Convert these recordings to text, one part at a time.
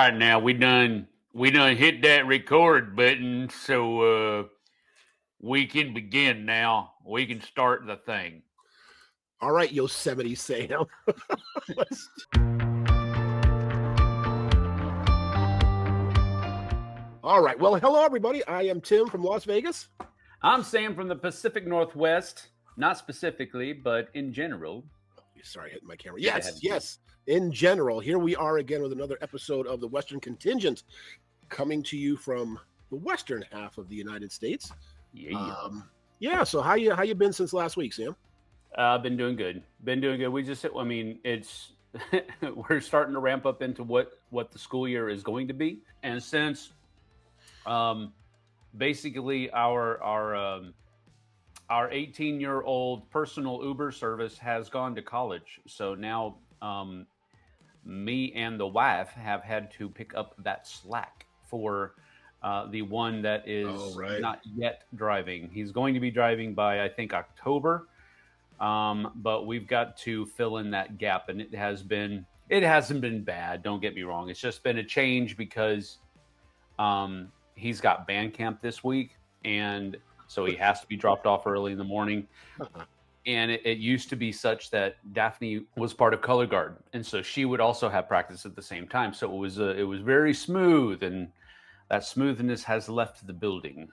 right, now we done hit that record button, so we can begin now. We can start the thing. All right, Yosemite Sam. All right. Well, hello everybody. I am Tim from Las Vegas. I'm Sam from the Pacific Northwest. Not specifically, but in general. Sorry, hitting my camera. Yes. In general, here we are again with another episode of the Western Contingent, coming to you from the western half of the United States. Yeah. So how you been since last week, Sam? I've been doing good. It's we're starting to ramp up into what the school year is going to be, and since basically our 18-year-old personal Uber service has gone to college, so now me and the wife have had to pick up that slack for the one that is not yet driving. He's going to be driving by, I think, October, but we've got to fill in that gap, and it hasn't been bad. Don't get me wrong. It's just been a change because he's got band camp this week, and so he has to be dropped off early in the morning. And it used to be such that Daphne was part of color guard, and so she would also have practice at the same time. So it was very smooth, and that smoothness has left the building.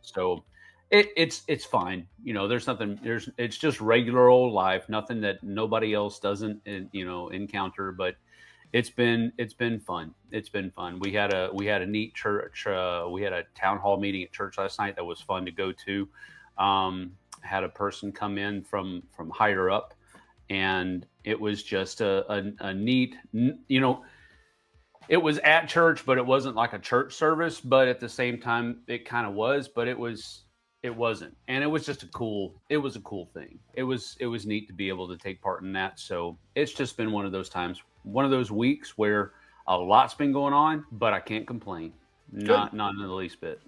So it's fine. It's just regular old life, nothing that nobody else doesn't encounter. But it's been fun. It's been fun. We had a neat church. We had a town hall meeting at church last night that was fun to go to. Had a person come in from higher up, and it was just a neat, it was at church, but it wasn't like a church service, but at the same time it kind of was, but it wasn't. And it was just a cool thing. It was neat to be able to take part in that. So it's just been one of those times, one of those weeks where a lot's been going on, but I can't complain. Not in the least bit.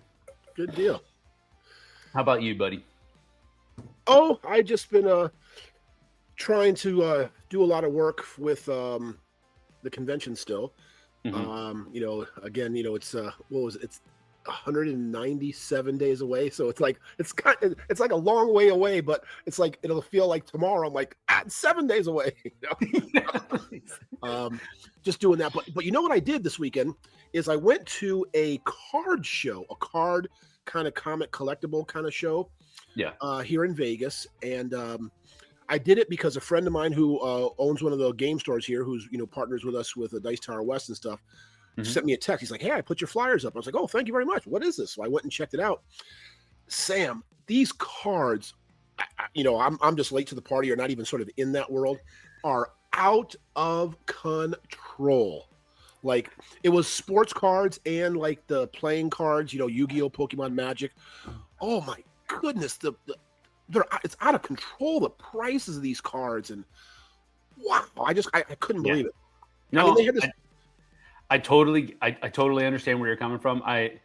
Good deal. How about you, buddy? Oh, I just been trying to do a lot of work with the convention still. Mm-hmm. Again, it's it's 197 days away, so it's like a long way away, but it's like it'll feel like tomorrow. I'm like, it's 7 days away. Just doing that. But you know what I did this weekend is I went to a card show, a card kind of comic collectible kind of show. Yeah. Here in Vegas, and I did it because a friend of mine who owns one of the game stores here, who's partners with us with the Dice Tower West and stuff, sent me a text. He's like, "Hey, I put your flyers up." I was like, "Oh, thank you very much. What is this?" So I went and checked it out. Sam, these cards, I'm just late to the party, or not even sort of in that world, are out of control. Like, it was sports cards and like the playing cards, Yu-Gi-Oh, Pokemon, Magic. Oh my goodness, it's out of control, the prices of these cards, and wow, I couldn't believe it. No, I totally understand where you're coming from. I've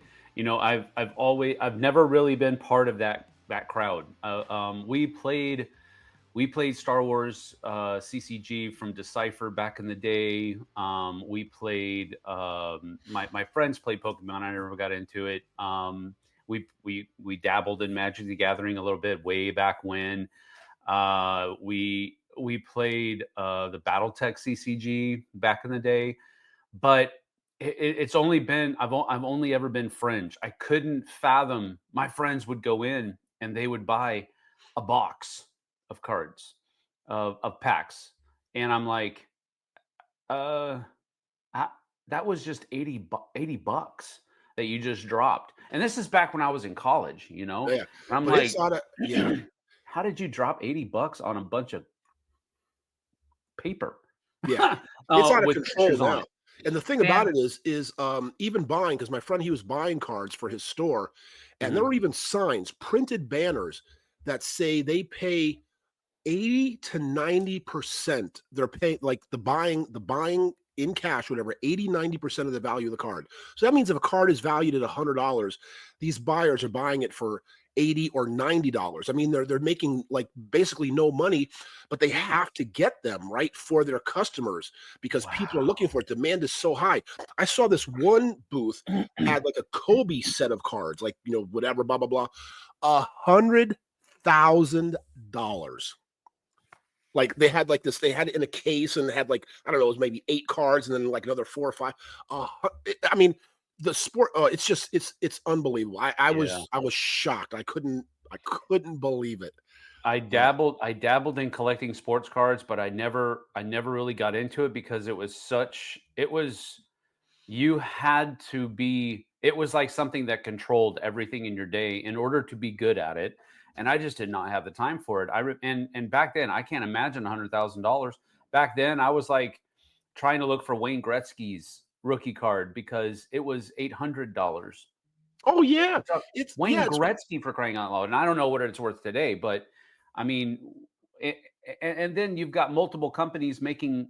never really been part of that crowd. We played Star Wars CCG from Decipher back in the day. We played my friends played Pokemon. I never got into it. We dabbled in Magic the Gathering a little bit way back when. We played the BattleTech CCG back in the day, but it's only been I've only ever been fringe. I couldn't fathom my friends would go in and they would buy a box of cards of packs, and I'm like, that was just $80 that you just dropped. And this is back when I was in college, Yeah. And I'm but like, how did you drop $80 on a bunch of paper? Yeah. It's out of control now. It. And the thing about it is even buying, because my friend, he was buying cards for his store, and there were even signs, printed banners that say they pay 80 to 90%. They're paying like the buying in cash, whatever, 80, 90% of the value of the card. So that means if a card is valued at $100, these buyers are buying it for $80 or $90. I mean, they're making like basically no money, but they have to get them right for their customers because people are looking for it. Demand is so high. I saw this one booth had like a Kobe set of cards, like, you know, whatever, blah, blah, blah, $100,000. Like they had like this, they had it in a case and had like, I don't know, it was maybe 8 cards and then like another 4 or 5. I mean, the sport, it's unbelievable. I was shocked. I couldn't believe it. I dabbled in collecting sports cards, but I never really got into it because it was you had to be, it was like something that controlled everything in your day in order to be good at it. And I just did not have the time for it. And back then, I can't imagine $100,000. Back then, I was like trying to look for Wayne Gretzky's rookie card because it was $800. Oh yeah, It's Wayne Gretzky, for crying out loud. And I don't know what it's worth today, but I mean, and then you've got multiple companies making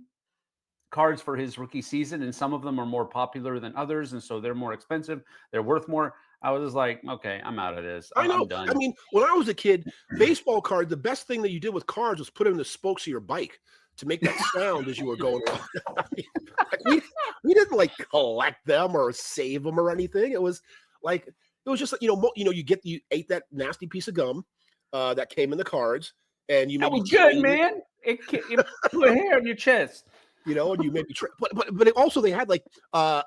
cards for his rookie season, and some of them are more popular than others, and so they're more expensive. They're worth more. I was just like, okay, I'm out of this. I know. I'm done. I mean, when I was a kid, baseball card, the best thing that you did with cards was put them in the spokes of your bike to make that sound as you were going along. I mean, like we didn't like collect them or save them or anything. It was like, it was just like, you ate that nasty piece of gum that came in the cards, and you that maybe was good, man. It put hair on your chest. You know, and you maybe but also they had like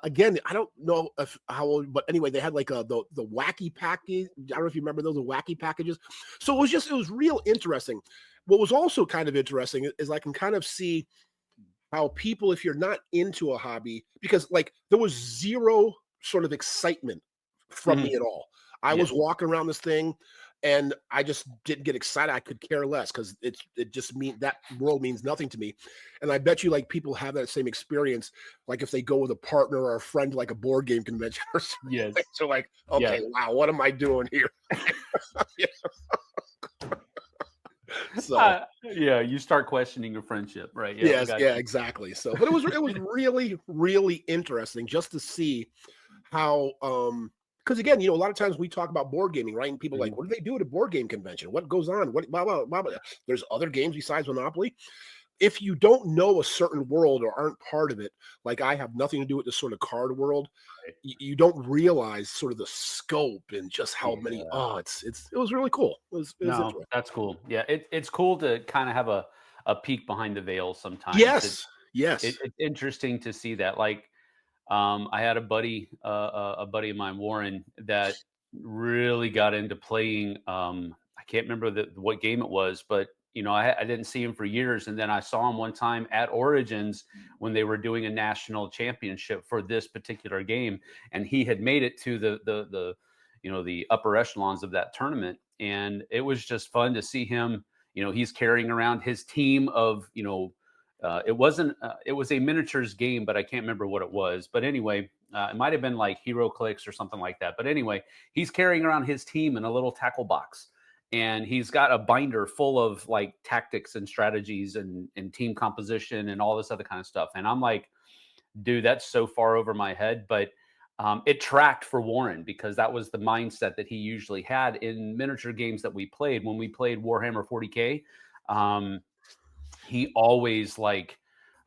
again, I don't know how old, but anyway, they had like the wacky package. I don't know if you remember those wacky packages. So it was real interesting. What was also kind of interesting is I can kind of see how people, if you're not into a hobby, because like there was zero sort of excitement from me at all. I was walking around this thing and I just didn't get excited. I could care less because it just means that world means nothing to me. And I bet you like people have that same experience, like if they go with a partner or a friend to like a board game convention or something. Yes. So like, okay, wow, what am I doing here? So you start questioning your friendship, right? Yeah, exactly. So, but it was really, really interesting just to see how because again, a lot of times we talk about board gaming, right? And people are like, what do they do at a board game convention? What goes on? What blah, blah, blah, blah. There's other games besides Monopoly. If you don't know a certain world or aren't part of it, like I have nothing to do with the sort of card world, you don't realize sort of the scope and just how many. It was really cool. It was that's cool. Yeah, it's cool to kind of have a peek behind the veil sometimes. Yes. It's interesting to see that. Like, I had a buddy of mine, Warren, that really got into playing. I can't remember what game it was, but I didn't see him for years, and then I saw him one time at Origins when they were doing a national championship for this particular game, and he had made it to the upper echelons of that tournament, and it was just fun to see him. He's carrying around his team of it was a miniatures game, but I can't remember what it was. But anyway, it might have been like Hero Clicks or something like that. But anyway, he's carrying around his team in a little tackle box, and he's got a binder full of like tactics and strategies and team composition and all this other kind of stuff. And I'm like, dude, that's so far over my head. But it tracked for Warren because that was the mindset that he usually had in miniature games that we played. When we played Warhammer 40K, he always like,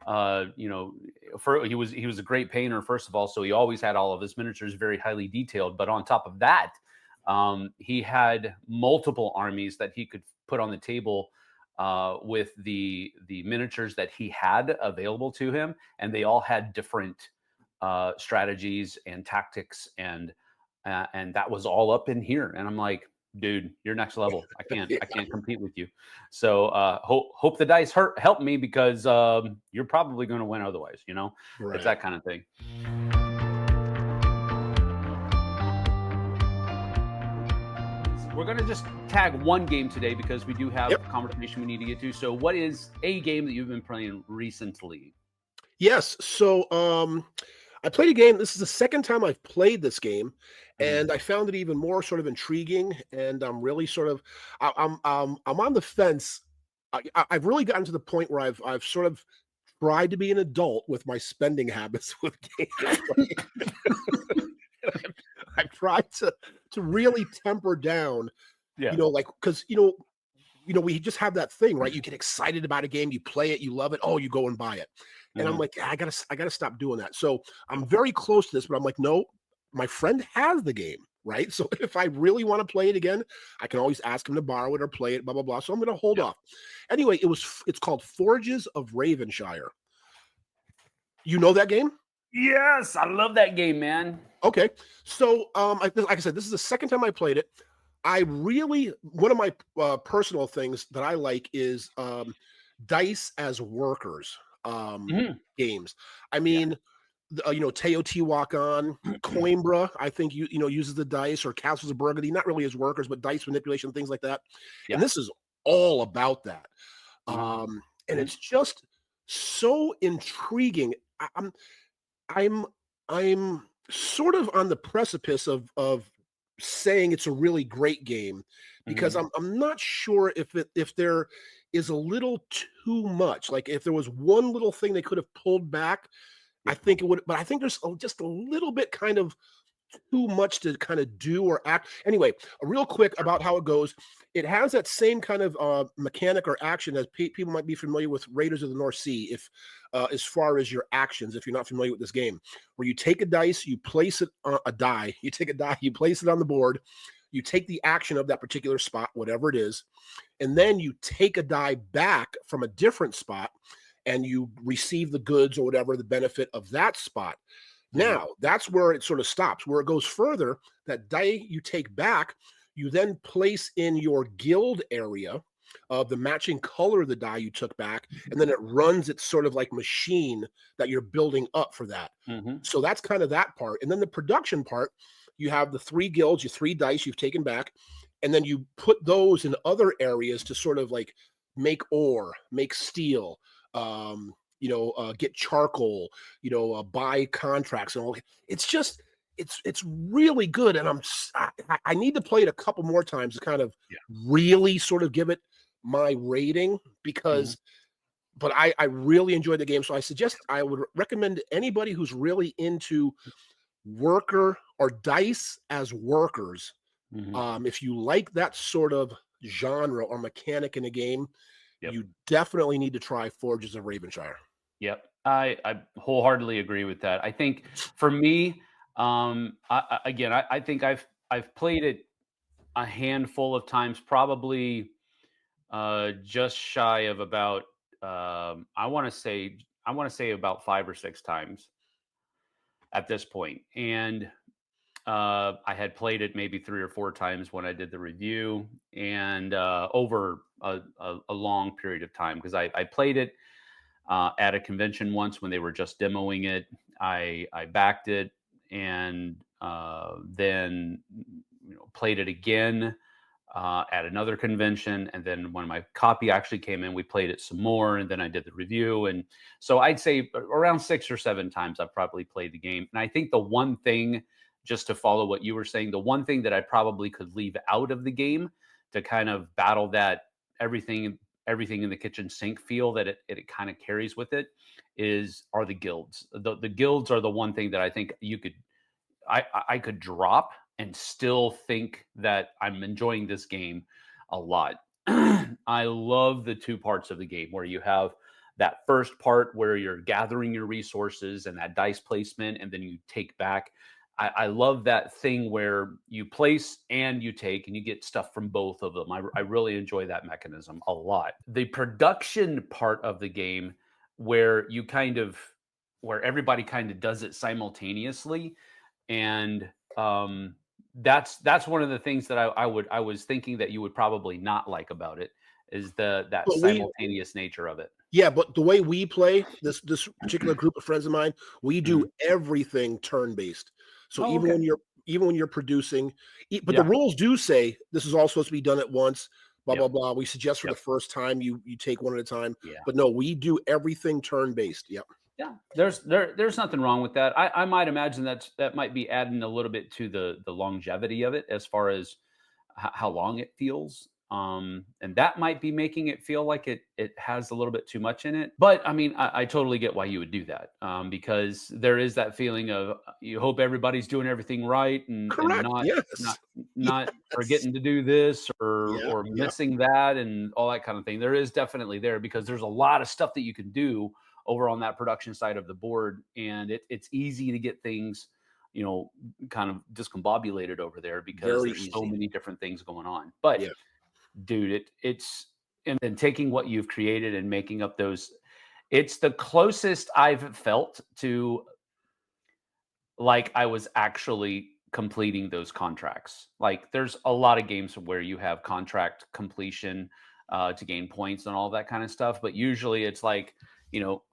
he was a great painter, first of all. So he always had all of his miniatures very highly detailed. But on top of that, he had multiple armies that he could put on the table with the miniatures that he had available to him. And they all had different strategies and tactics. And that was all up in here. And I'm like, dude, you're next level. I can't compete with you. So hope the dice help me because you're probably going to win otherwise. Right. It's that kind of thing. We're going to just tag one game today because we do have a conversation we need to get to. So what is a game that you've been playing recently? Yes. So I played a game. This is the second time I've played this game, and I found it even more sort of intriguing. And I'm really sort of, I'm on the fence. I've really gotten to the point where I've sort of tried to be an adult with my spending habits with games. I've tried to really temper down Yeah. like because we just have that thing, right? You get excited about a game, you play it, you love it, oh, you go and buy it. And I'm Mhm. like, I gotta stop doing that. So I'm very close to this, but I'm like, no, my friend has the game, right? So if I really want to play it again, I can always ask him to borrow it or play it, blah blah blah. So I'm gonna hold Yep. off. Anyway, it's called Forges of Ravenshire. You know that game? Yes, I love that game, man. Okay. So, like I said, this is the second time I played it. I really one of my personal things that I like is dice as workers Mhm. games. I Yeah. mean, Teotihuacan, Coimbra, I think uses the dice, or Castles of Burgundy, not really as workers, but dice manipulation, things like that. And Yeah. this is all about that. Mhm. And Mhm. it's just so intriguing. I'm I'm sort of on the precipice of saying it's a really great game because Mhm. I'm not sure if there is a little too much. Like if there was one little thing they could have pulled back, I Yep. think it would. But I think there's just a little bit kind of too much to kind of do or act. Anyway, real quick Sure. about how it goes. It has that same kind of mechanic or action as people might be familiar with Raiders of the North Sea. If as far as your actions, if you're not familiar with this game, where you take a dice, you place it on a die, you take a die, you place it on the board, you take the action of that particular spot, whatever it is, and then you take a die back from a different spot and you receive the goods or whatever the benefit of that spot. Mhm. Now, that's where it sort of stops. Where it goes further, that die you take back, you then place in your guild area of the matching color of the die you took back, and then it runs its sort of like machine that you're building up for that. Mhm. So that's kind of that part. And then the production part, you have the three guilds, your three dice you've taken back, and then you put those in other areas to sort of like make ore, make steel, get charcoal, buy contracts and all. It's just it's really good, and I need to play it a couple more times to kind of Yeah. really sort of give it my rating Mhm. because. But I really enjoyed the game, so I would recommend anybody who's really into worker or dice as workers. Mhm. If you like that sort of genre or mechanic in a game, Yep. you definitely need to try Forges of Ravenshire. Yep. I wholeheartedly agree with that. I think for me, I think I've played it a handful of times, probably just shy of about I want to say about 5 or 6 times at this point. And I had played it maybe 3 or 4 times when I did the review, and over a long period of time because I played it at a convention once when they were just demoing it. I backed it and then played it again at another convention, and then when my copy actually came in, we played it some more, and then I did the review. And so I'd say around 6 or 7 times I've probably played the game. And I think the one thing, just to follow what you were saying, the one thing that I probably could leave out of the game to kind of battle that everything everything in the kitchen sink feel that it kind of carries with it are the guilds. The guilds are the one thing that I think I could drop and still think that I'm enjoying this game a lot. I love the two parts of the game where you have that first part where you're gathering your resources and that dice placement, and then you take back. I love that thing where you place and you take, and you get stuff from both of them. I really enjoy that mechanism a lot. The production part of the game, where where everybody kind of does it simultaneously, and that's one of the things that I was thinking that you would probably not like about it is that But we simultaneous nature of it. Yeah, but the way we play this particular group of friends of mine, we do Mhm. everything turn based. So Oh, okay. even when you're producing, but the Yeah. rules do say this is all supposed to be done at once. Blah blah Yep. blah. We suggest for the Yep. first time you take one at a time, Yeah. but no, we do everything turn based. Yep. Yeah. There's nothing wrong with that. I might imagine that might be adding a little bit to the longevity of it as far as how long it feels. And that might be making it feel like it has a little bit too much in it. But I mean, I totally get why you would do that, because there is that feeling of you hope everybody's doing everything right, and Correct. not Yes. not Yes. forgetting to do this Yeah. or Yep. missing that and all that kind of thing. There is definitely there because there's a lot of stuff that you can do over on that production side of the board, and it's easy to get things, kind of discombobulated over there because Very there's so easy. many different things going on. But Yeah. dude, it's and then taking what you've created and making up those, it's the closest I've felt to like I was actually completing those contracts. Like there's a lot of games where you have contract completion to gain points and all that kind of stuff, but usually it's like,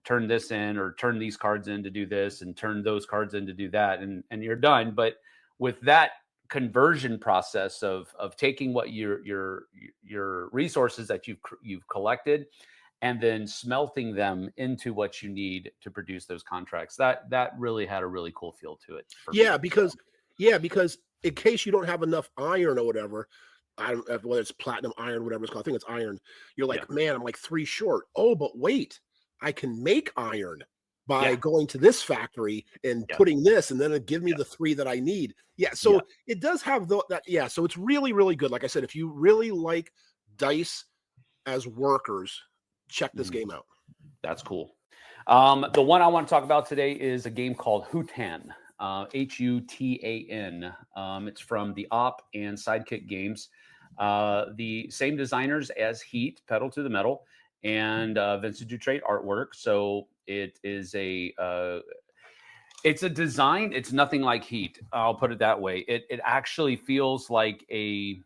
turn this in or turn these cards in to do this and turn those cards in to do that, and you're done. But with that conversion process of taking what your resources that you've collected and then smelting them into what you need to produce those contracts. That really had a really cool feel to it for Yeah, me. So because in case you don't have enough iron or whatever, I don't know whether it's platinum iron, whatever it's called. I think it's iron. You're yeah, like, man, I'm like 3 short. Oh, but wait, I can make iron by yeah, going to this factory and yeah, putting this, and then it give me yeah, the 3 that I need. Yeah, yeah. so it does have that. Yeah, so it's really, really good. Like I said, if you really like dice as workers, check this Mhm. game out. That's cool. The one I want to talk about today is a game called Hutan. Hutan. It's from the Op and Sidekick Games. The same designers as Heat, Pedal to the Metal, and Vincent Dutrait artwork. So it is it's a design. It's nothing like Heat. I'll put it that way. It actually feels like a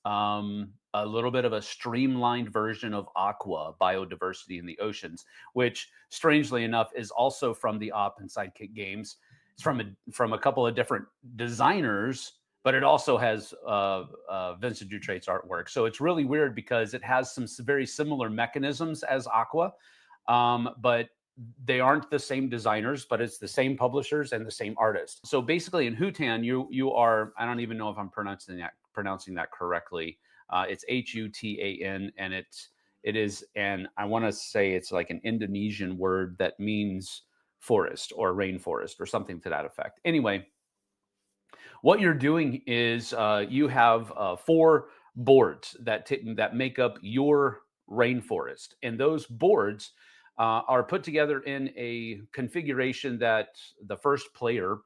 little bit of a streamlined version of Aqua, Biodiversity in the Oceans, which strangely enough is also from the Op and Sidekick Games. It's from a couple of different designers, but it also has Vincent Dutrait's artwork. So it's really weird because it has some very similar mechanisms as Aqua, but they aren't the same designers, but it's the same publishers and the same artists. So basically, in Hutan, you are, I don't even know if I'm pronouncing that correctly. It's Hutan, and it is, and I want to say it's like an Indonesian word that means forest or rainforest or something to that effect. Anyway, what you're doing is you have four boards that make up your rainforest, and those boards are put together in a configuration that the first player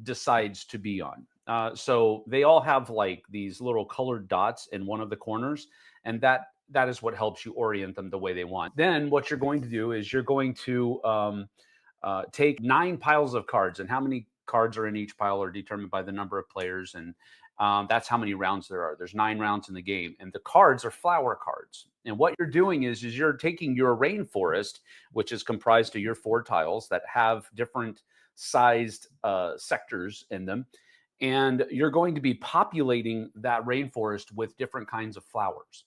decides to be on. So they all have like these little colored dots in one of the corners, and that is what helps you orient them the way they want. Then what you're going to do is you're going to take 9 piles of cards, and how many cards are in each pile are determined by the number of players, and that's how many rounds there are. There's 9 rounds in the game, and the cards are flower cards. And what you're doing is you're taking your rainforest, which is comprised of your 4 tiles that have different sized sectors in them, and you're going to be populating that rainforest with different kinds of flowers.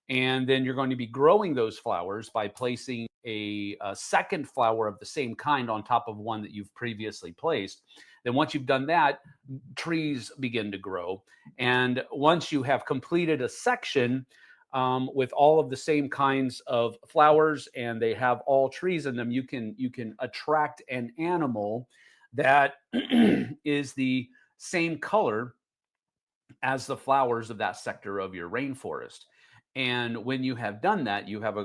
And then you're going to be growing those flowers by placing a second flower of the same kind on top of one that you've previously placed. Then, once you've done that, trees begin to grow. And once you have completed a section with all of the same kinds of flowers and they have all trees in them, you can attract an animal that is the same color as the flowers of that sector of your rainforest. And when you have done that, you have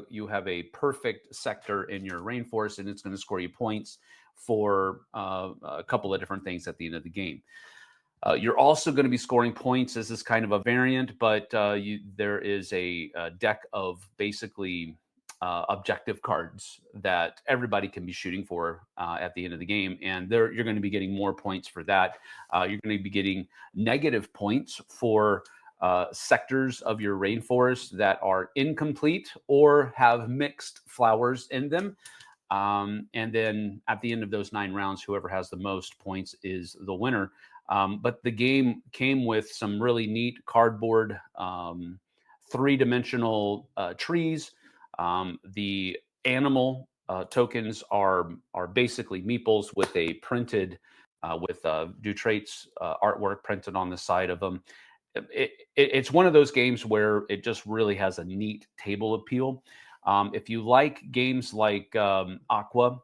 a perfect sector in your rainforest, and it's going to score you points for a couple of different things at the end of the game. You're also going to be scoring points as this kind of a variant, but there is a deck of basically objective cards that everybody can be shooting for at the end of the game, and you're going to be getting more points for that. You're going to be getting negative points for sectors of your rainforest that are incomplete or have mixed flowers in them. And then at the end of those 9 rounds, whoever has the most points is the winner. But the game came with some really neat cardboard, three-dimensional trees. The animal tokens are basically meeples with Dutrait's artwork printed on the side of them. it's one of those games where it just really has a neat table appeal. If you like games like Aqua,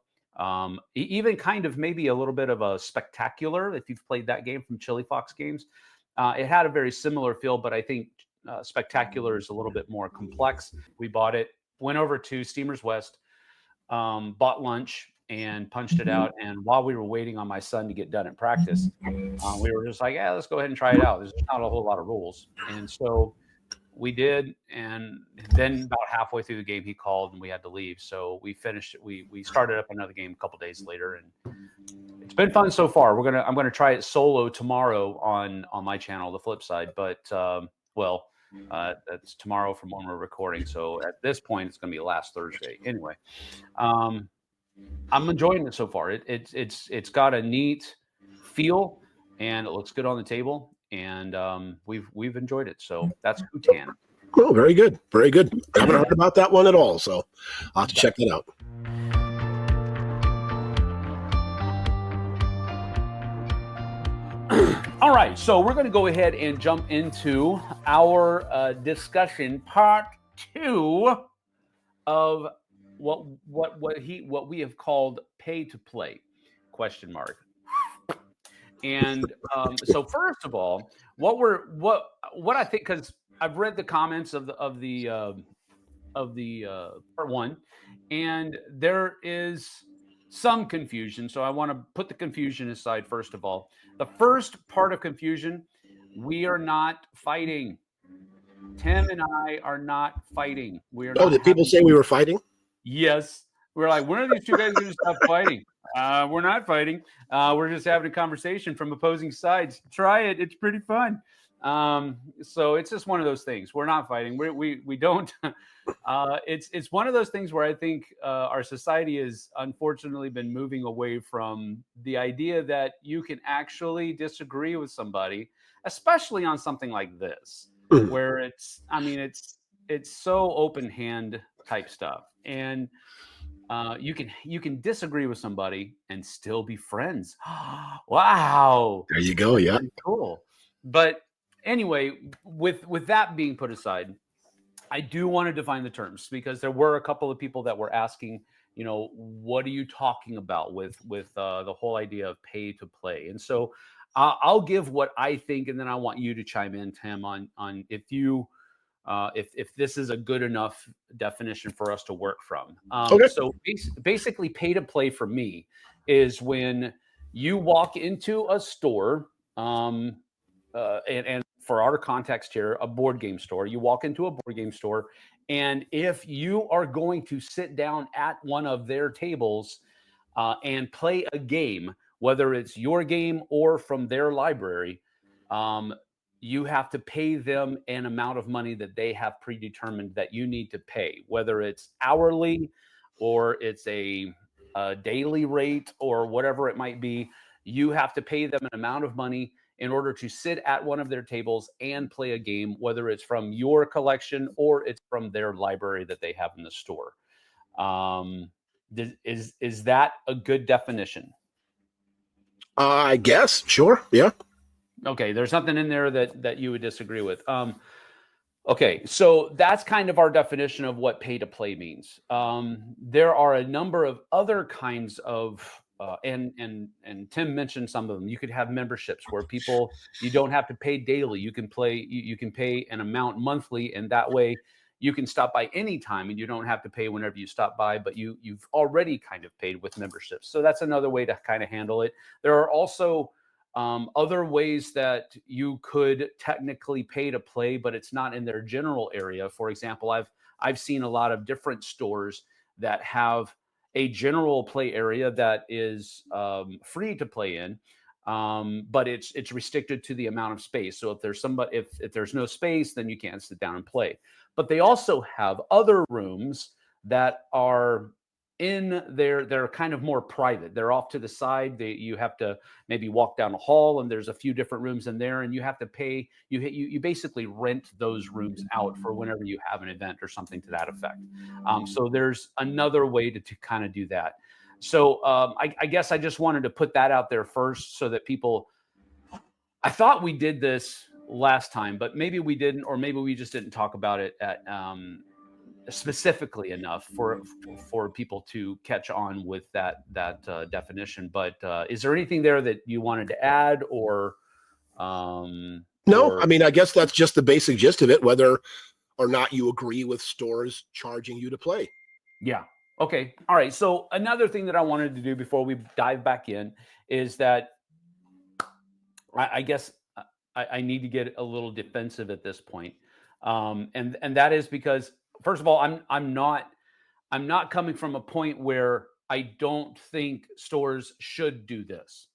even kind of maybe a little bit of a Spectacular, if you've played that game from Chili Fox Games, it had a very similar feel, but I think Spectacular is a little bit more complex. We bought it, went over to Steamers West, bought lunch, and punched it out. And while we were waiting on my son to get done at practice, we were just like, yeah, let's go ahead and try it out. There's not a whole lot of rules. And so we did. And then about halfway through the game, he called and we had to leave. So we finished it. We started up another game a couple days later, and it's been fun so far. I'm going to try it solo tomorrow on my channel, The Flip Side. But, that's tomorrow from when we're recording. So at this point, it's going to be last Thursday. Anyway, I'm enjoying it so far. It's got a neat feel, and it looks good on the table, and we've enjoyed it. So that's Hutan. Oh, very good, very good. I haven't heard about that one at all, so I'll have to check that out. All right, so we're going to go ahead and jump into our discussion, part 2 of what we have called pay to play ? And so first of all, what I think, because I've read the comments of the part 1, and there is some confusion. So I want to put the confusion aside first of all. The first part of confusion, we are not fighting. Tim and I are not fighting. We are. Oh, did people say we were fighting? Yes. We're like, when are these two guys going to stop fighting? We're not fighting. We're just having a conversation from opposing sides. Try it. It's pretty fun. So it's just one of those things. We're not fighting. We don't. It's one of those things where I think our society has unfortunately been moving away from the idea that you can actually disagree with somebody, especially on something like this, where it's so open hand type stuff, and you can disagree with somebody and still be friends. Wow, there you go. Yeah, cool. But anyway, with that being put aside, I do want to define the terms, because there were a couple of people that were asking, what are you talking about with the whole idea of pay to play? And so I'll give what I think, and then I want you to chime in, Tim, on if this is a good enough definition for us to work from. Okay. So basically, pay to play for me is when you walk into a store, and for our context here, a board game store. You walk into a board game store, and if you are going to sit down at one of their tables and play a game, whether it's your game or from their library, you have to pay them an amount of money that they have predetermined that you need to pay, whether it's hourly or it's a daily rate or whatever it might be. You have to pay them an amount of money in order to sit at one of their tables and play a game, whether it's from your collection or it's from their library that they have in the store. Is that a good definition? I guess. Sure. Yeah. Okay. There's something in there that you would disagree with. Okay. So that's kind of our definition of what pay to play means. There are a number of other kinds of and Tim mentioned some of them. You could have memberships where you don't have to pay daily. You can pay an amount monthly, and that way you can stop by anytime and you don't have to pay whenever you stop by, but you've already kind of paid with memberships. So that's another way to kind of handle it. There are also other ways that you could technically pay to play, but it's not in their general area. For example, I've seen a lot of different stores that have a general play area that is free to play in, but it's restricted to the amount of space. So if there's no space, then you can't sit down and play. But they also have other rooms that are in there. They're kind of more private. They're off to the side. You have to maybe walk down a hall, and there's a few different rooms in there, and you have to pay. You basically rent those rooms out for whenever you have an event or something to that effect. So there's another way to kind of do that. So I guess I just wanted to put that out there first, so that people. I thought we did this last time, but maybe we didn't, or maybe we just didn't talk about it at specifically enough for people to catch on with that definition. But is there anything there that you wanted to add, or No, I mean, I guess that's just the basic gist of it, whether or not you agree with stores charging you to play. Yeah. Okay. All right. So another thing that I wanted to do before we dive back in is that I guess I need to get a little defensive at this point, and that is because first of all, I'm not coming from a point where I don't think stores should do this.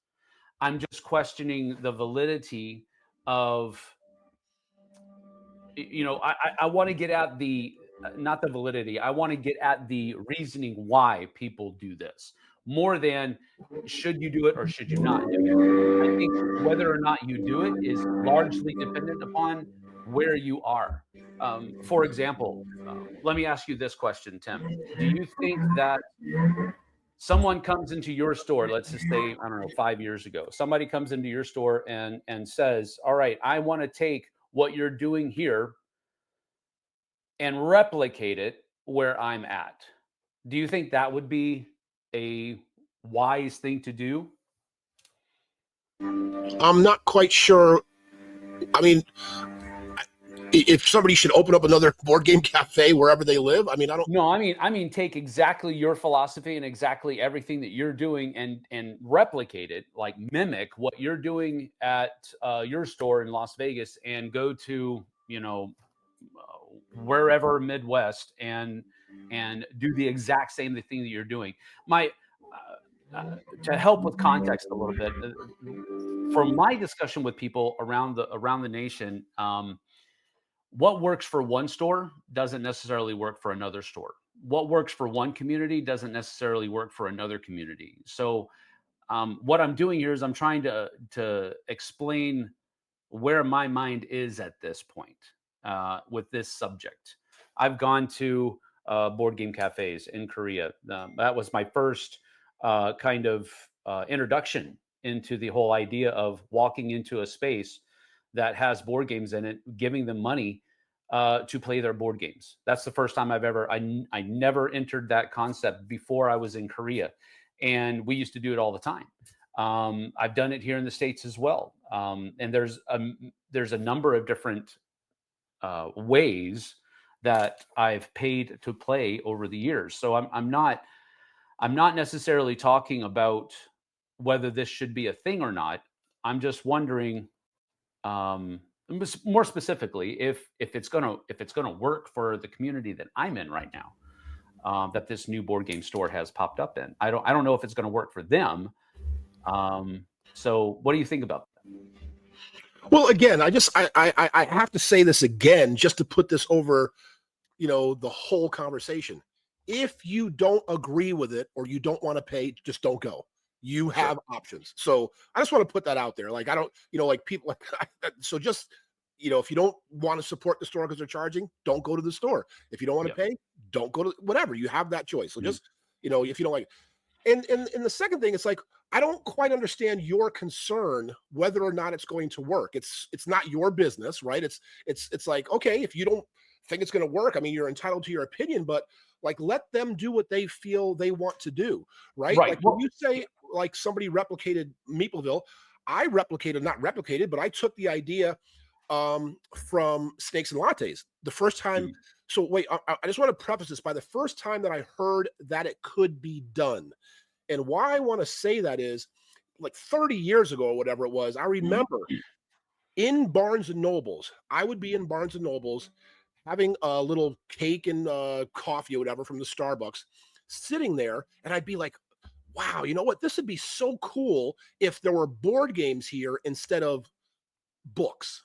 I'm just questioning the validity of, I want to get at the, not the validity. I want to get at the reasoning why people do this more than should you do it or should you not do it. I think whether or not you do it is largely dependent upon where you are. For example, let me ask you this question, Tim. Do you think that someone comes into your store, let's just say, I don't know, 5 years ago, somebody comes into your store and says, all right, I want to take what you're doing here and replicate it where I'm at. Do you think that would be a wise thing to do? I'm not quite sure. I mean, if somebody should open up another board game cafe wherever they live, I mean, I don't. No, I mean, take exactly your philosophy and exactly everything that you're doing and replicate it, like mimic what you're doing at your store in Las Vegas, and go to wherever Midwest and do the exact same thing that you're doing. My to help with context a little bit, from my discussion with people around the nation. What works for one store doesn't necessarily work for another store. What works for one community doesn't necessarily work for another community. So, what I'm doing here is I'm trying to explain where my mind is at this point with this subject. I've gone to board game cafes in Korea. That was my first kind of introduction into the whole idea of walking into a space that has board games in it, giving them money to play their board games. That's the first time I never entered that concept before I was in Korea. And we used to do it all the time. I've done it here in the States as well. And there's a number of different ways that I've paid to play over the years. So I'm not necessarily talking about whether this should be a thing or not. I'm just wondering, more specifically, if it's gonna work for the community that I'm in right now, that this new board game store has popped up in. I don't know if it's going to work for them. So what do you think about that? Well, again, I have to say this again just to put this over, the whole conversation. If you don't agree with it or you don't want to pay, just don't go. You have options. So I just want to put that out there. Like, I don't, like people, so just, if you don't want to support the store because they're charging, don't go to the store. If you don't want to pay, don't go to whatever. You have that choice. So just, if you don't like, and the second thing, it's like, I don't quite understand your concern whether or not it's going to work. It's not your business, right? It's like, okay, if you don't think it's going to work, I mean, you're entitled to your opinion, but like, let them do what they feel they want to do, right? Like when you say like somebody replicated Meepleville, not replicated, but I took the idea from Snakes and Lattes. The first time, so wait, I just want to preface this by the first time that I heard that it could be done. And why I want to say that is like 30 years ago or whatever it was, I remember in Barnes and Nobles, I would be in Barnes and Nobles having a little cake and coffee or whatever from the Starbucks, sitting there, and I'd be like, wow, you know what? This would be so cool if there were board games here instead of books.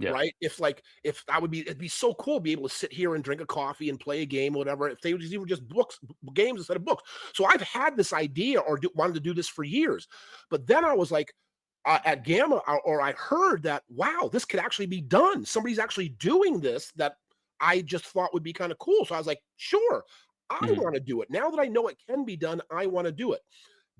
Yeah. Right. If it'd be so cool to be able to sit here and drink a coffee and play a game or whatever. If they were just games instead of books. So I've had this idea or wanted to do this for years. But then I was like, at Gamma, or I heard that, wow, this could actually be done. Somebody's actually doing this that I just thought would be kind of cool. So I was like, sure, I want to do it. Now that I know it can be done, I want to do it.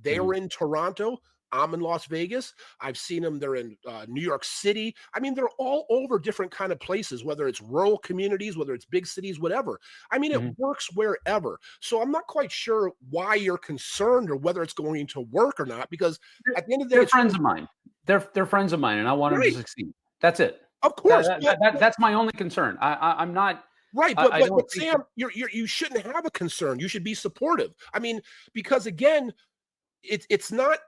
They were in Toronto. I'm in Las Vegas. I've seen them. They're in New York City. I mean, they're all over different kind of places, whether it's rural communities, whether it's big cities, whatever. I mean, it Mhm. works wherever. So I'm not quite sure why you're concerned or whether it's going to work or not, because at the end of the day, They're it's friends of mine. They're friends of mine, and I want them to right. succeed. That's it. Of course, That's my only concern. I'm not. right, I don't but think that. Sam, you shouldn't have a concern. You should be supportive. I mean, because again, it's not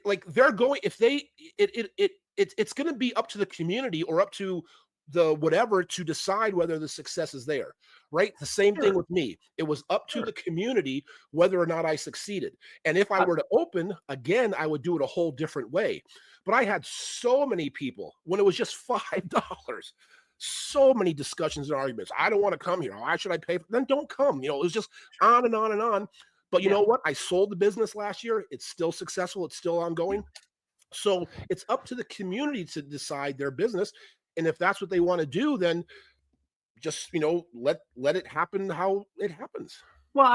like they're going if they it's going to be up to the community or up to the whatever to decide whether the success is there, right? The same thing Sure, with me. It was up to sure. the community whether or not I succeeded. And if I I were to open again, I would do it a whole different way. But I had so many people when it was just $5, so many discussions and arguments. I don't want to come here. Why should I pay? Then don't come. It was just on and on and on. But you Yeah. know what? I sold the business last year. It's still successful. It's still ongoing. So it's up to the community to decide their business. And if that's what they want to do, then just let it happen how it happens. Well,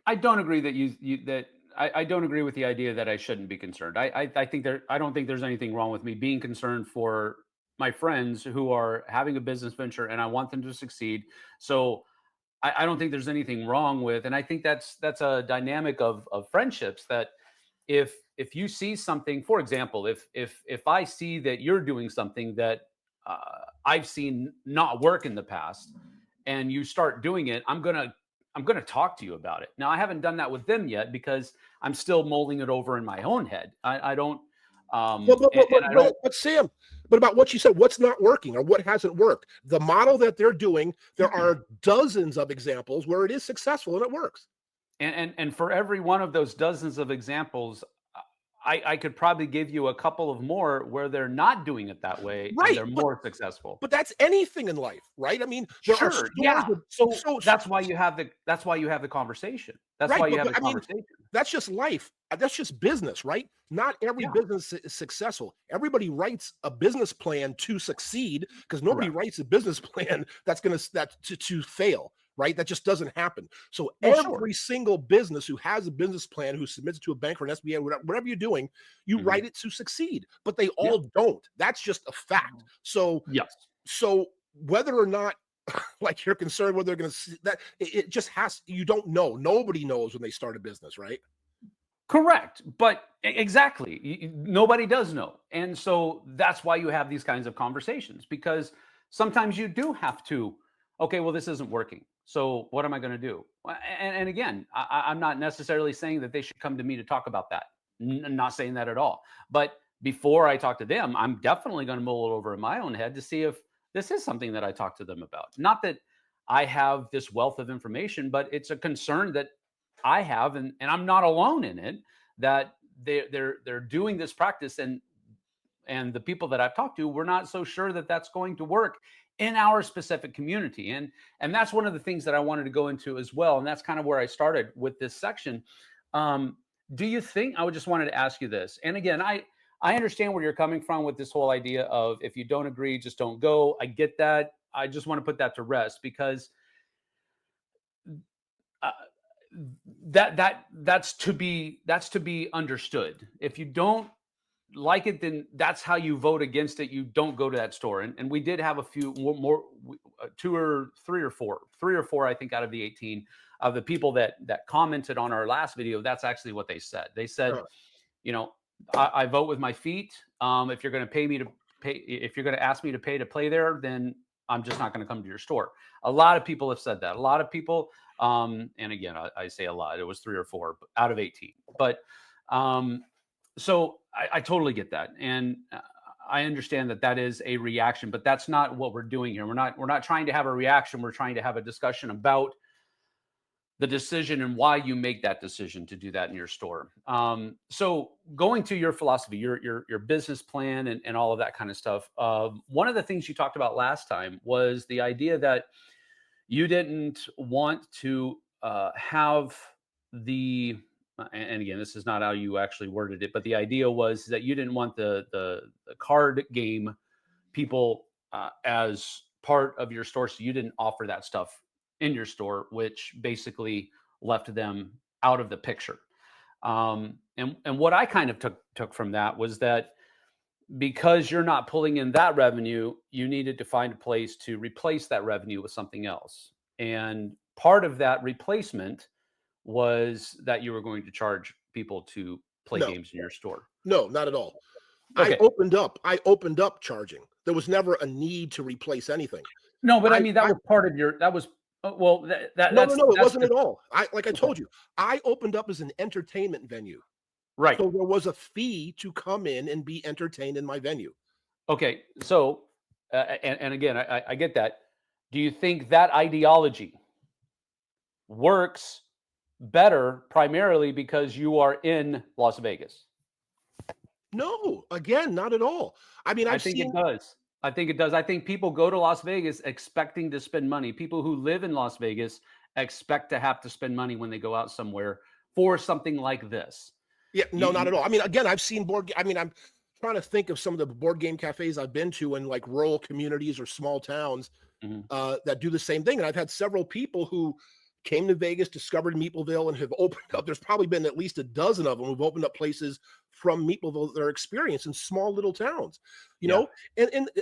I don't agree that I don't agree with the idea that I shouldn't be concerned. I think I don't think there's anything wrong with me being concerned for my friends who are having a business venture and I want them to succeed. So I don't think there's anything wrong with, and I think that's a dynamic of friendships that if you see something, for example, if I see that you're doing something that I've seen not work in the past, and you start doing it, I'm gonna talk to you about it. Now I haven't done that with them yet because I'm still molding it over in my own head. I don't, and I don't. But Sam, but about what you said, what's not working or what hasn't worked? The model that they're doing, there are dozens of examples where it is successful and it works. And for every one of those dozens of examples, I could probably give you a couple of more where they're not doing it that way and Right, they're more successful. but that's anything in life, right? I mean, there are Sure, stores yeah. that So so that's why you have the conversation. That's right, why you have the I mean, conversation. that's just life. That's just business, right? Not every Yeah, business is successful. Everybody writes a business plan to succeed because nobody correct. writes a business plan that's going to fail, right? That just doesn't happen. So Well, sure. every single business who has a business plan, who submits it to a bank or an SBA, whatever you're doing, you Mhm. write it to succeed. But they Yeah. all don't. That's just a fact. Yes. So whether or not like you're concerned whether they're going to see that it just has you don't know. Nobody knows when they start a business, right? Correct, but exactly. Nobody does know, and so that's why you have these kinds of conversations because sometimes you do have to. Okay, well, this isn't working. So what am I going to do? And again, I'm not necessarily saying that they should come to me to talk about that. Not saying that at all. But before I talk to them, I'm definitely going to mull it over in my own head to see if this is something that I talk to them about. Not that I have this wealth of information, but it's a concern that I have, and I'm not alone in it. That they're doing this practice, and the people that I've talked to, we're not so sure that that's going to work in our specific community, and that's one of the things that I wanted to go into as well, and that's kind of where I started with this section. Um, do you think? I would just wanted to ask you this, and again, I understand where you're coming from with this whole idea of if you don't agree, just don't go. I get that. I just want to put that to rest because uh, that's to be understood. If you don't like it, then that's how you vote against it. You don't go to that store. And we did have a few two or three or four, I think, out of the 18 of the people that commented on our last video. That's actually what they said. They said, Uh, you know, I vote with my feet. If you're going to pay me to pay, if you're going to ask me to pay to play there, then I'm just not going to come to your store. A lot of people have said that. A lot of people, and again, I say a lot. It was three or four out of 18. But so I totally get that, and I understand that that is a reaction, but that's not what we're doing here. We're not trying to have a reaction. We're trying to have a discussion about the decision and why you make that decision to do that in your store. So going to your philosophy, your business plan, and all of that kind of stuff. One of the things you talked about last time was the idea that you didn't want to have the and again, this is not how you actually worded it, but the idea was that you didn't want the card game people as part of your store, so you didn't offer that stuff in your store, which basically left them out of the picture. And what I kind of took from that was that because you're not pulling in that revenue, you needed to find a place to replace that revenue with something else. And part of that replacement was that you were going to charge people to play No, games in your store. no, not at all. Okay. I opened up charging. There was never a need to replace anything. No, but I I mean that I was part of your that was well No, no, no, it that's wasn't the at all. Like I okay. told you, I opened up as an entertainment venue. Right. So there was a fee to come in and be entertained in my venue. Okay. So and again I get that. Do you think that ideology works better primarily because you are in Las Vegas? No, again, not at all. I mean, I I've think it seen does. I think it does. I think people go to Las Vegas expecting to spend money. People who live in Las Vegas expect to have to spend money when they go out somewhere for something like this. yeah, You, no, not you at all. I mean, again, I've seen I mean, I'm trying to think of some of the board game cafes I've been to in like rural communities or small towns mhm. that do the same thing. And I've had several people who came to Vegas, discovered Meepleville, and have opened up. There's probably been at least a dozen of them who've opened up places from Meepleville that are experienced in small little towns, you Yeah. know.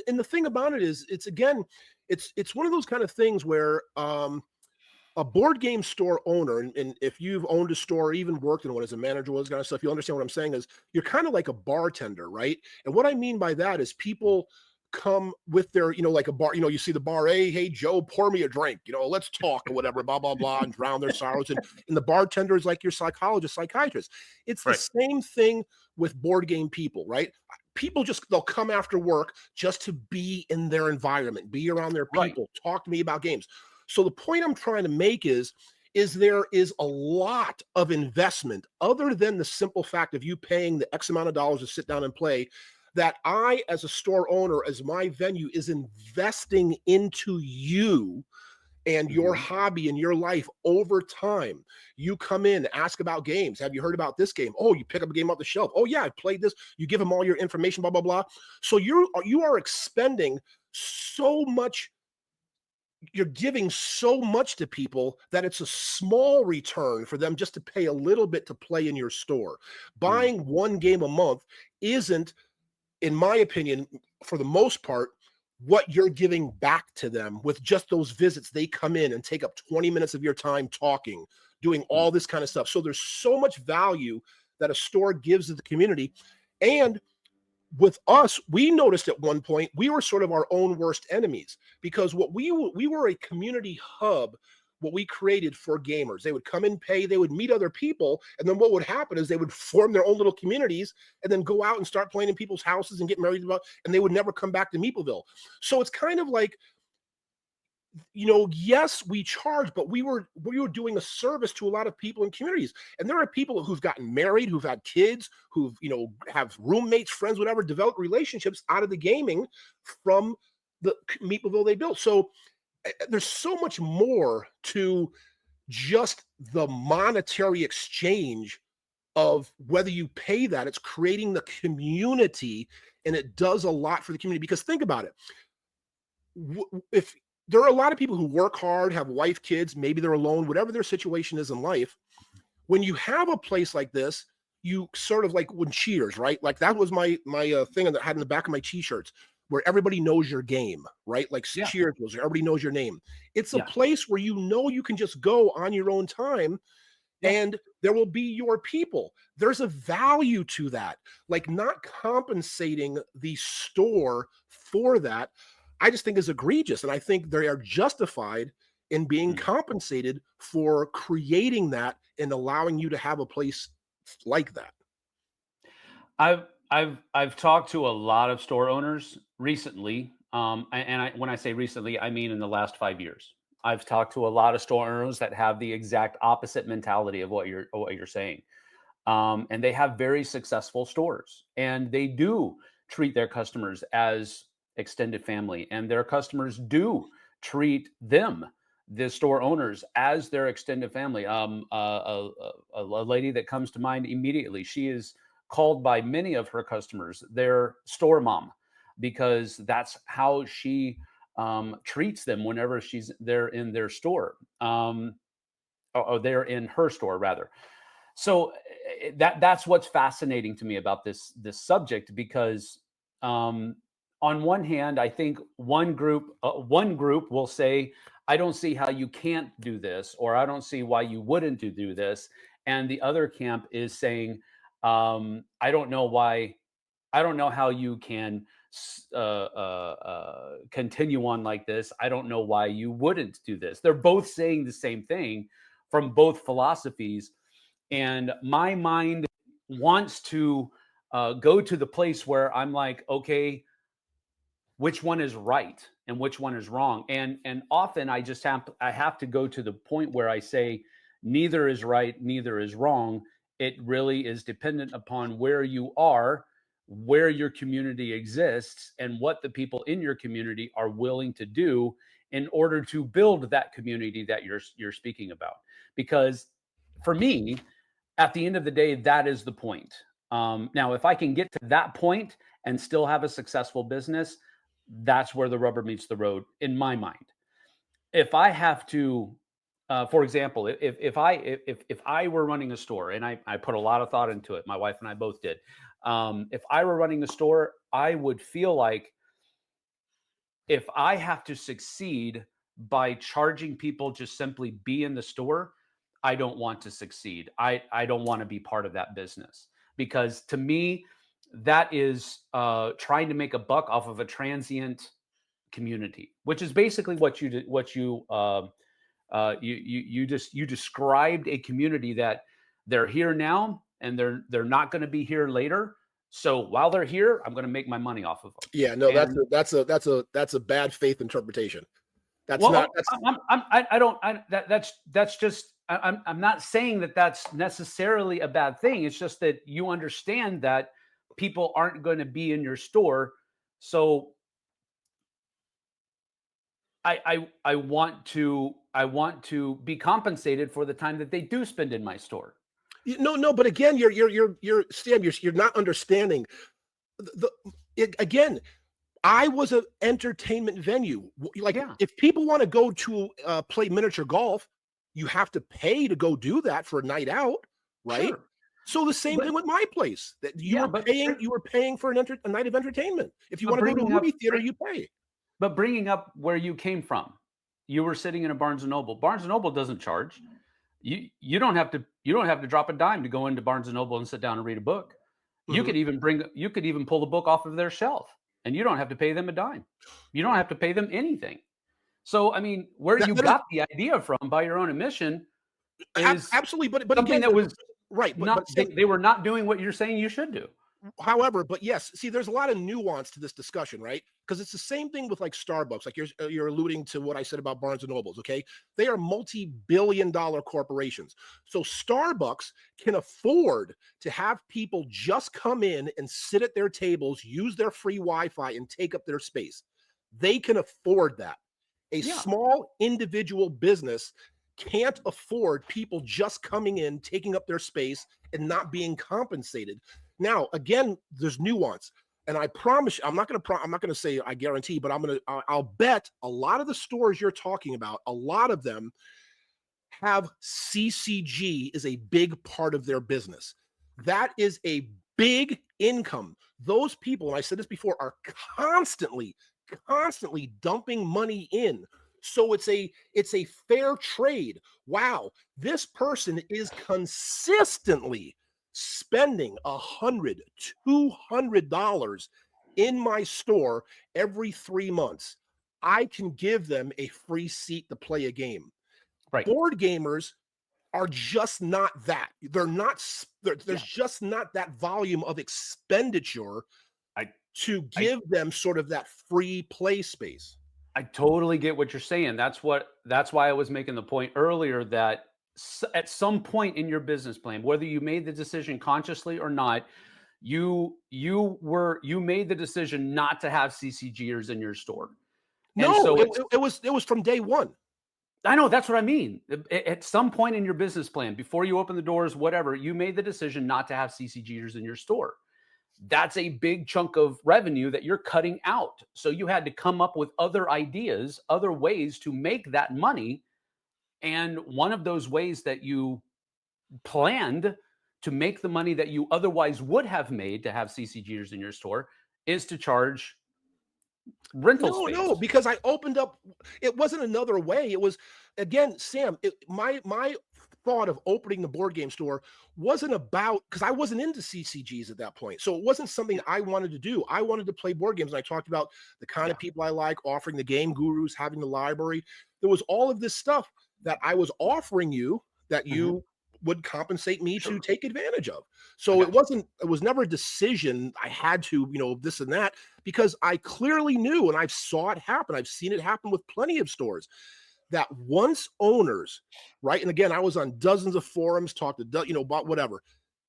And the thing about it is, it's again, it's one of those kind of things where a board game store owner, and if you've owned a store or even worked in one as a manager, all this kind of stuff, you understand what I'm saying is you're kind of like a bartender, right? And what I mean by that is people come with their, like a bar, you see the bar, hey, Joe, pour me a drink, let's talk or whatever, blah, blah, blah, and drown their sorrows. And the bartender is like your psychologist, psychiatrist. It's the Right. same thing with board game people, right? People they'll come after work just to be in their environment, be around their Right. people, talk to me about games. So the point I'm trying to make is there is a lot of investment other than the simple fact of you paying the X amount of dollars to sit down and play that I, as a store owner, as my venue, is investing into you and your Mhm. hobby and your life over time. You come in, ask about games. Have you heard about this game? Oh, you pick up a game off the shelf. Oh yeah, I played this. You give them all your information, blah blah blah. So you are expending so much, you're giving so much to people that it's a small return for them just to pay a little bit to play in your store. Mm. Buying one game a month isn't, in my opinion, for the most part, what you're giving back to them with just those visits. They come in and take up 20 minutes of your time talking, doing Mm. all this kind of stuff. So there's so much value that a store gives to the community. And with us, we noticed at one point we were sort of our own worst enemies because we were a community hub. What we created for gamers, they would come and pay, they would meet other people, and then what would happen is they would form their own little communities and then go out and start playing in people's houses and get married, and they would never come back to Meepleville. So it's kind of like, yes, we charge, but we were doing a service to a lot of people in communities. And there are people who've gotten married, who've had kids, who've, have roommates, friends, whatever, developed relationships out of the gaming from the Meepleville they built. So there's so much more to just the monetary exchange of whether you pay that. It's creating the community, and it does a lot for the community. Because think about it, if there are a lot of people who work hard, have wife, kids, maybe they're alone, whatever their situation is in life. When you have a place like this, you sort of like when Cheers, right? Like that was my thing that I had in the back of my t-shirts, where everybody knows your game, right? Like Yeah. Cheers was, everybody knows your name. It's a Yeah. place where you can just go on your own time Yeah. and there will be your people. There's a value to that, like not compensating the store for that. I just think is egregious. And I think they are justified in being Mm. compensated for creating that and allowing you to have a place like that. I've talked to a lot of store owners recently, when I say recently, I mean in the last 5 years. I've talked to a lot of store owners that have the exact opposite mentality of what you're saying, and they have very successful stores, and they do treat their customers as extended family, and their customers do treat them, the store owners, as their extended family. A lady that comes to mind immediately, she is called by many of her customers their store mom because that's how she treats them whenever she's there in their store, or they're in her store rather. So that's what's fascinating to me about this subject, because on one hand, I think one group will say, "I don't see how you can't do this," or "I don't see why you wouldn't do this," and the other camp is saying, "I don't know why. I don't know how you can continue on like this. I don't know why you wouldn't do this." They're both saying the same thing from both philosophies, and my mind wants to go to the place where I'm like, okay, which one is right and which one is wrong? And often I have to go to the point where I say neither is right, neither is wrong. It really is dependent upon where you are, where your community exists, and what the people in your community are willing to do in order to build that community that you're speaking about. Because for me, at the end of the day, that is the point. Now, if I can get to that point and still have a successful business, that's where the rubber meets the road in my mind. If I have to, for example, if I were running a store, and I put a lot of thought into it, my wife and I both did. If I were running a store, I would feel like if I have to succeed by charging people just simply be in the store, I don't want to succeed. I don't want to be part of that business, because to me, that is trying to make a buck off of a transient community, which is basically what you did, what you described a community that they're here now and they're not going to be here later. So while they're here, I'm going to make my money off of them. Yeah, no, And that's a bad faith interpretation. That's well, not that's I don't. That's just. I'm not saying that that's necessarily a bad thing. It's just that you understand that people aren't going to be in your store, so I want to be compensated for the time that they do spend in my store. no, but again, you're Stan, you're not understanding again. I was an entertainment venue. Like, Yeah, if people want to go to play miniature golf, you have to pay to go do that for a night out, right? sure, So the same but thing with my place. That yeah, you were paying for a night of entertainment. If you but want to go to a bringing up movie theater, you pay. but bringing up where you came from, you were sitting in a Barnes and Noble. Barnes and Noble doesn't charge. You don't have to drop a dime to go into Barnes and Noble and sit down and read a book. You Mhm. could even pull the book off of their shelf, and you don't have to pay them a dime. You don't have to pay them anything. So I mean, where you That is got the idea from by your own admission is absolutely, but something again, that was right, not they were not doing what you're saying you should do. however, but yes, see, there's a lot of nuance to this discussion, right? Because it's the same thing with like Starbucks. Like you're alluding to what I said about Barnes and Nobles. Okay, they are multi-billion-dollar corporations, so Starbucks can afford to have people just come in and sit at their tables, use their free Wi-Fi, and take up their space. They can afford that. A Yeah, small individual business can't afford people just coming in, taking up their space, and not being compensated. Now, again, there's nuance, and I promise you, I'm not going to say I guarantee, but I'll bet a lot of the stores you're talking about, a lot of them have CCG is a big part of their business. That is a big income. Those people, and I said this before, are constantly dumping money in. So it's a fair trade. Wow, this person is consistently spending $100, $200 in my store every 3 months. I can give them a free seat to play a game. right. Board gamers are just not that. They're not. There's Yeah, just not that volume of expenditure I to I give them sort of that free play space. I totally get what you're saying. That's why I was making the point earlier that at some point in your business plan, whether you made the decision consciously or not, you made the decision not to have CCGers in your store. And No, so it, it's it, it was it was from day one. I know that's what I mean. At some point in your business plan, before you open the doors, whatever, you made the decision not to have CCGers in your store. That's a big chunk of revenue that you're cutting out. So you had to come up with other ideas, other ways to make that money. And one of those ways that planned to make the money that you otherwise would have made to have CCGers in your store is to charge rental space. No, because I opened up. It wasn't another way. It was, again, Sam. My thought of opening the board game store wasn't about, because I wasn't into CCGs at that point. So it wasn't something I wanted to do. I wanted to play board games. And I talked about the kind of people I like, offering the game gurus, having the library. There was all of this stuff that I was offering you that you would compensate me to take advantage of. So it was never a decision I had to, this and that, because I clearly knew, and I saw it happen. I've seen it happen with plenty of stores, that once owners, right? And again, I was on dozens of forums, talked to, about whatever.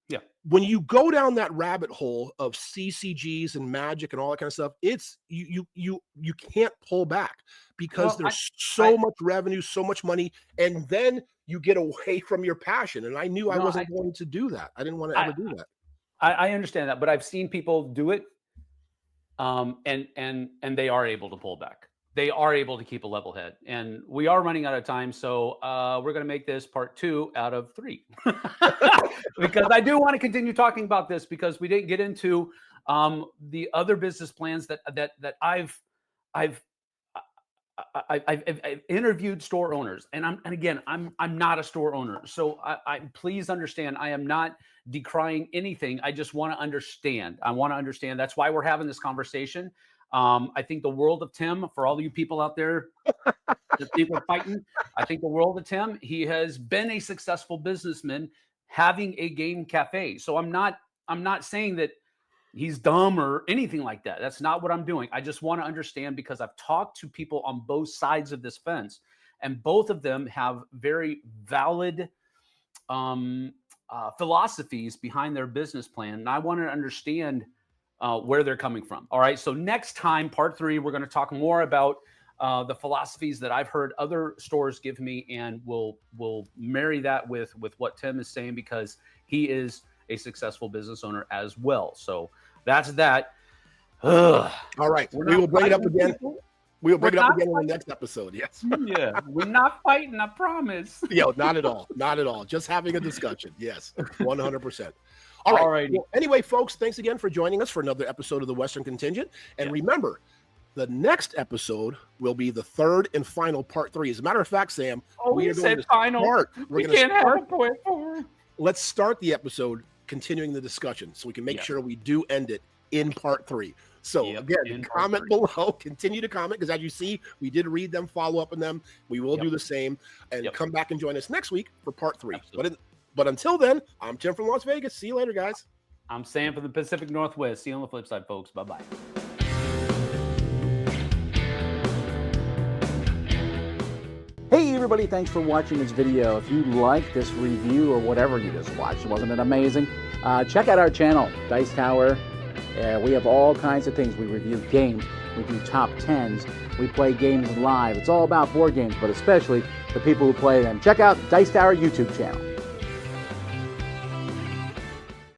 Yeah. When you go down that rabbit hole of CCGs and Magic and all that kind of stuff, it's you can't pull back, because there's so much revenue, so much money, and then you get away from your passion. And I knew I wasn't going to do that. I didn't want to ever do that. I understand that, but I've seen people do it, and they are able to pull back. They are able to keep a level head, and we are running out of time. So we're going to make this part 2 out of 3, because I do want to continue talking about this, because we didn't get into the other business plans that I've interviewed store owners, and again, I'm not a store owner. So I please understand, I am not decrying anything. I just want to understand. I want to understand. That's why we're having this conversation. I think the world of Timm, for all of you people out there that think we're fighting, I think the world of Timm, he has been a successful businessman having a game cafe. So I'm not saying that he's dumb or anything like that. That's not what I'm doing. I just want to understand, because I've talked to people on both sides of this fence, and both of them have very valid philosophies behind their business plan. And I want to understand where they're coming from. All right. So next time, part 3, we're going to talk more about the philosophies that I've heard other stores give me, and we'll marry that with what Timm is saying, because he is a successful business owner as well. So that's that. All right. We will bring it up again. We'll bring it up again in the next episode. Yes. Yeah. We're not fighting, I promise. Not at all. Not at all. Just having a discussion. Yes. 100%. All right. Well, anyway, folks, thanks again for joining us for another episode of the Western Contingent. And remember, the next episode will be the 3rd and final part 3. As a matter of fact, Sam, we are going to start. We can't have a point 4. Let's start the episode continuing the discussion, so we can make sure we do end it in part 3. So again, comment below, continue to comment, because as you see, we did read them, follow up on them. We will do the same, and come back and join us next week for part 3. But until then, I'm Timm from Las Vegas. See you later, guys. I'm Sam from the Pacific Northwest. See you on the flip side, folks. Bye-bye. Hey everybody, thanks for watching this video. If you like this review or whatever you just watched, wasn't it amazing? Check out our channel, Dice Tower. We have all kinds of things. We review games, we do top 10s, we play games live. It's all about board games, but especially the people who play them. Check out Dice Tower YouTube channel.